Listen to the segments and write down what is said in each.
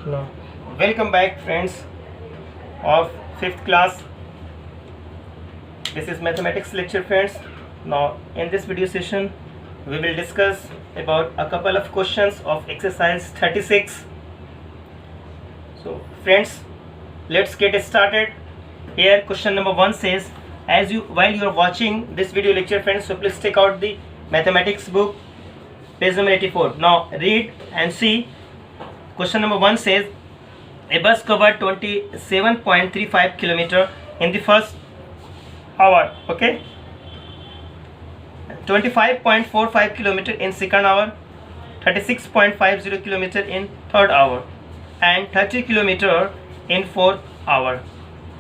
No. Welcome back, friends of 5th class. This is mathematics lecture, friends. Now, in this video session, we will discuss about a couple of questions of exercise 36. So, friends, let's get started. Here, question number 1 says, while you are watching this video lecture, friends, so please take out the mathematics book, page number 84. Now, read and see. Question number 1 says, a bus covered 27.35 km in the first hour, okay, 25.45 km in second hour, 36.50 km in third hour, and 30 km in fourth hour.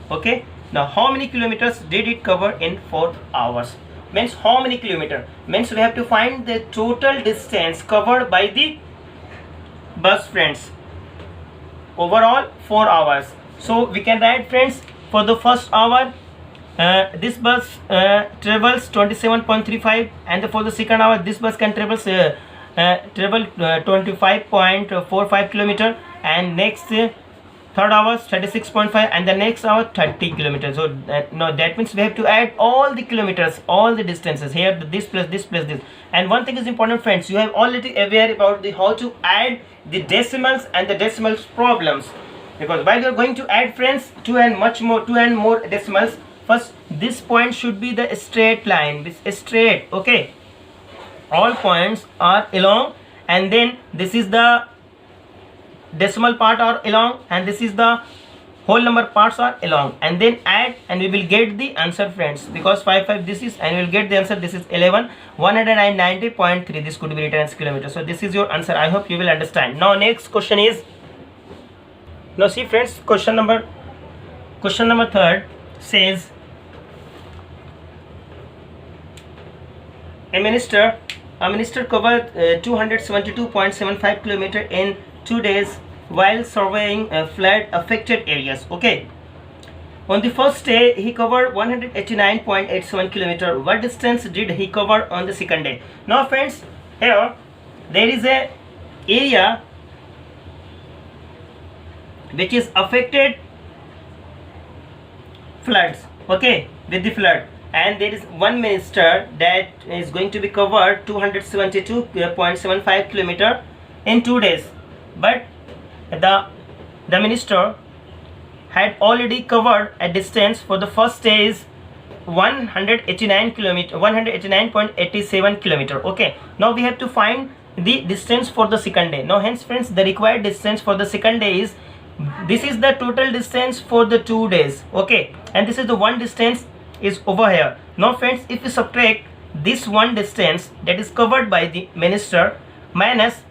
Okay, now how many kilometers did it cover in 4 hours? Means how many kilometer? Means we have to find the total distance covered by the bus, friends. Overall 4 hours. So we can write, friends, for the first hour this bus travels 27.35, and for the second hour this bus can travel 25.45 km, and next third hour 36.5, and the next hour 30 kilometers. So no, that means we have to add all the kilometers, all the distances here, this plus this plus this. And one thing is important, friends, you have already aware about the how to add the decimals and the decimals problems, because while you are going to add, friends, two and more decimals, first this point should be the straight line, this straight, okay, all points are along, and then this is the decimal part are along, and this is the whole number parts are along, and then add, and we will get the answer, friends, because 5 this is, and we will get the answer. This is 190.3. this could be written as kilometers. So this is your answer. I hope you will understand. Now next question is, now see, friends, question number 3 says, a minister covered 272.75 km in 2 days while surveying flood affected areas. Okay, on the first day he covered 189.87 km. What distance did he cover on the second day? Now, friends, here there is a area which is affected floods, okay, with the flood, and there is one minister that is going to be covered 272.75 km in 2 days, but the minister had already covered a distance for the first day is 189.87 km. Okay, now we have to find the distance for the second day. Now hence, friends, the required distance for the second day is, this is the total distance for the 2 days, okay, and this is the one distance is over here. Now, friends, if we subtract this one distance that is covered by the minister minus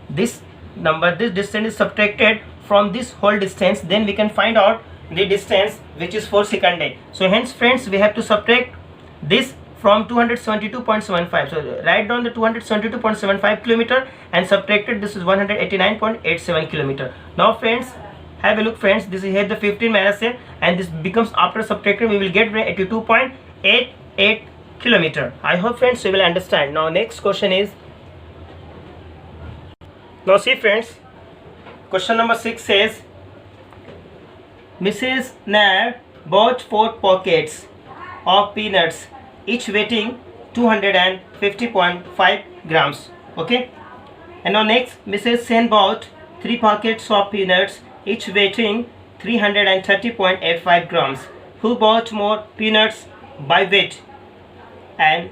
this number, this distance is subtracted from this whole distance, then we can find out the distance which is for second day. So hence, friends, we have to subtract this from 272.75. so write down the 272.75 km and subtracted, this is 189.87 km. Now, friends, have a look, friends, this is here the 15 minus 10, and this becomes, after subtracting, we will get 82.88 km. I hope, friends, you will understand. Now next question is, now see, friends, question number 6 says, Mrs. Nair bought 4 pockets of peanuts, each weighing 250.5 grams. Okay, and now next, Mrs. Sen bought 3 packets of peanuts, each weighing 330.85 grams. Who bought more peanuts by weight? And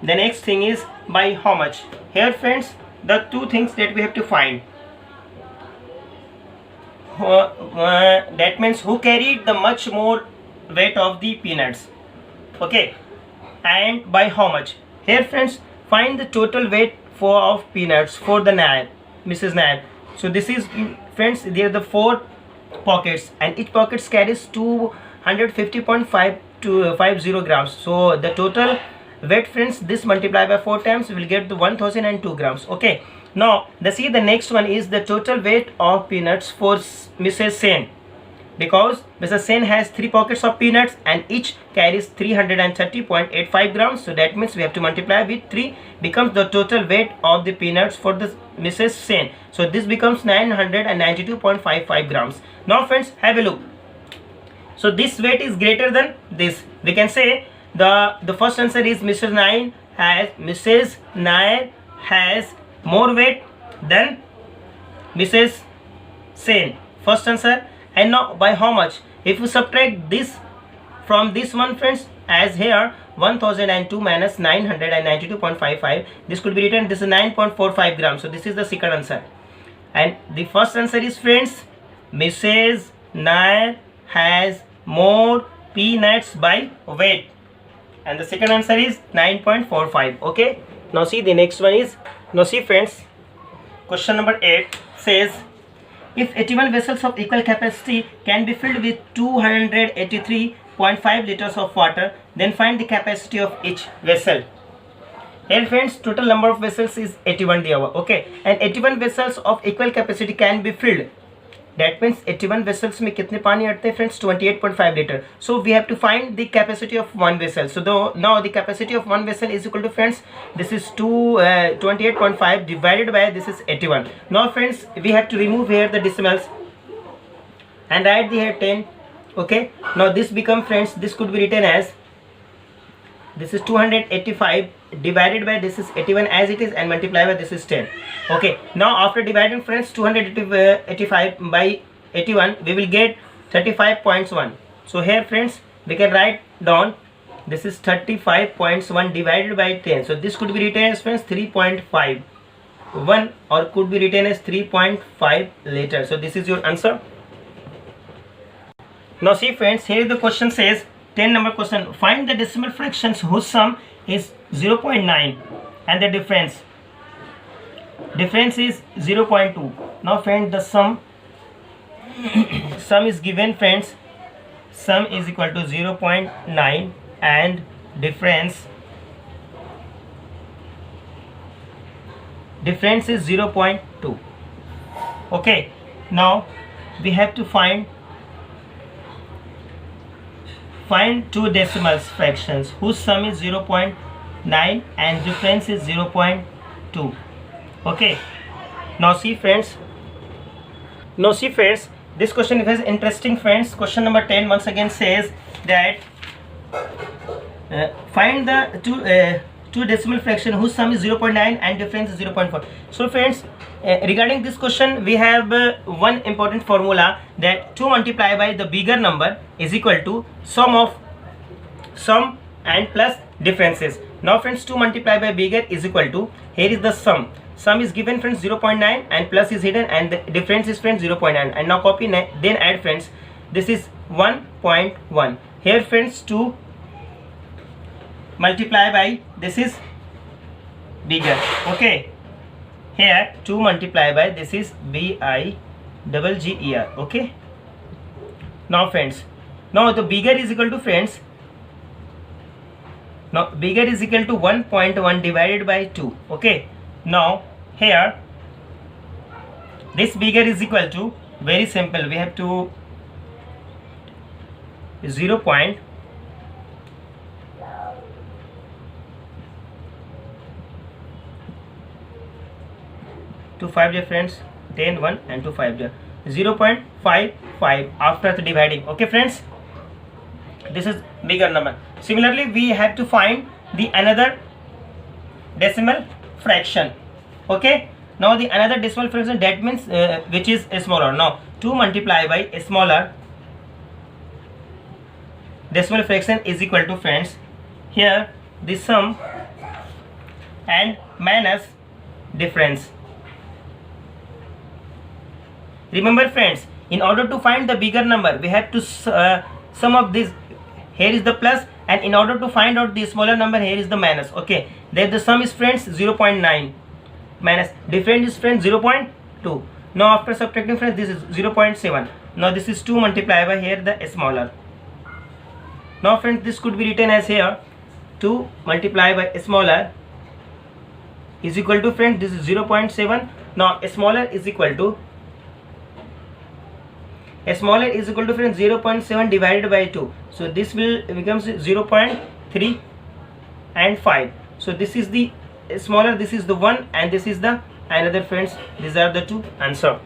the next thing is, by how much? Here, friends, the two things that we have to find, that means who carried the much more weight of the peanuts, okay, and by how much. Here, friends, find the total weight of peanuts for the Nair, Mrs. Nair. So this is, friends, there are the 4 pockets, and each pocket carries 250.50 grams. So the total weight, friends, this multiplied by 4 times, we will get the 1002 grams. Okay, now the next one is the total weight of peanuts for Mrs. Sen. because Mr. Sen has 3 pockets of peanuts and each carries 330.85 grams. So that means we have to multiply with 3, becomes the total weight of the peanuts for the Mrs. Sen. So this becomes 992.55 grams. Now friends, have a look. So this weight is greater than this. We can say the first answer is Mrs. Nair has more weight than Mrs. Sen. First answer. And now by how much? If you subtract this from this one, friends, as here 1002 minus 992.55, this could be written, this is 9.45 grams. So this is the second answer. And the first answer is, friends, Mrs. Nair has more peanuts by weight, and the second answer is 9.45. okay, now see the next one is, now see friends, question number 8 says, if 81 vessels of equal capacity can be filled with 283.5 liters of water, then find the capacity of each vessel. Here friends, total number of vessels is 81 दिया हुआ, okay, and 81 vessels of equal capacity can be filled. That means 81 vessels में कितने पानी अटते हैं friends? 28.5 liter. So we have to find the capacity of one vessel. So now the capacity of one vessel is equal to, friends, this is 28.5 divided by this is 81. Now friends, we have to remove here the decimals and write the here 10. Okay. Now this become, friends, this could be written as, this is 285 divided by this is 81 as it is, and multiply by this is 10. Okay, now after dividing, friends, 285 by 81, we will get 35.1. So here friends, we can write down, this is 35.1 divided by 10. So this could be written as, friends, 3.51 or could be written as 3.5 liter. So this is your answer. Now see friends, here the question says, 10 number question, find the decimal fractions whose sum is 0.9 and the difference is 0.2. Now friends, the sum is given, friends, sum is equal to 0.9 and difference is 0.2. okay, now we have to find two decimals fractions whose sum is 0.9 and difference is 0.2. okay, now see friends, this question is interesting, friends. Question number 10 once again says that find the two decimal fraction whose sum is 0.9 and difference is 0.4. So friends, regarding this question, we have one important formula, that 2 multiplied by the bigger number is equal to sum and plus differences. Now friends, 2 multiplied by bigger is equal to, here is the sum is given, friends, 0.9 and plus is hidden and the difference is, friends, 0.9, and now copy, then add, friends, this is 1.1. here friends, 2 multiply by this is bigger, okay, here 2 multiply by this is BIGGER. okay, now friends, now the bigger is equal to, friends, now bigger is equal to 1.1 divided by 2. okay, now here this bigger is equal to, very simple, we have to 0.25, friends, 10 1 and 2 5 0.55 after the dividing. okay friends, this is bigger number. Similarly, we have to find the another decimal fraction. okay, now the another decimal fraction, that means which is smaller. Now 2 multiplied by a smaller decimal fraction is equal to, friends, here the sum and minus difference. Remember friends, in order to find the bigger number, we have to sum of this, here is the plus, and in order to find out the smaller number, here is the minus. okay, then the sum is, friends, 0.9 minus difference is, friends, 0.2. now after subtracting, friends, this is 0.7. now this is 2 multiplied by here the smaller. now friends, this could be written as here 2 multiplied by smaller is equal to, friends, this is 0.7. now smaller is equal to smaller is equal to friends 0.7 divided by 2. So this will becomes 0.3 and 5. So this is the smaller, this is the 1, and this is the another friends. These are the two answer.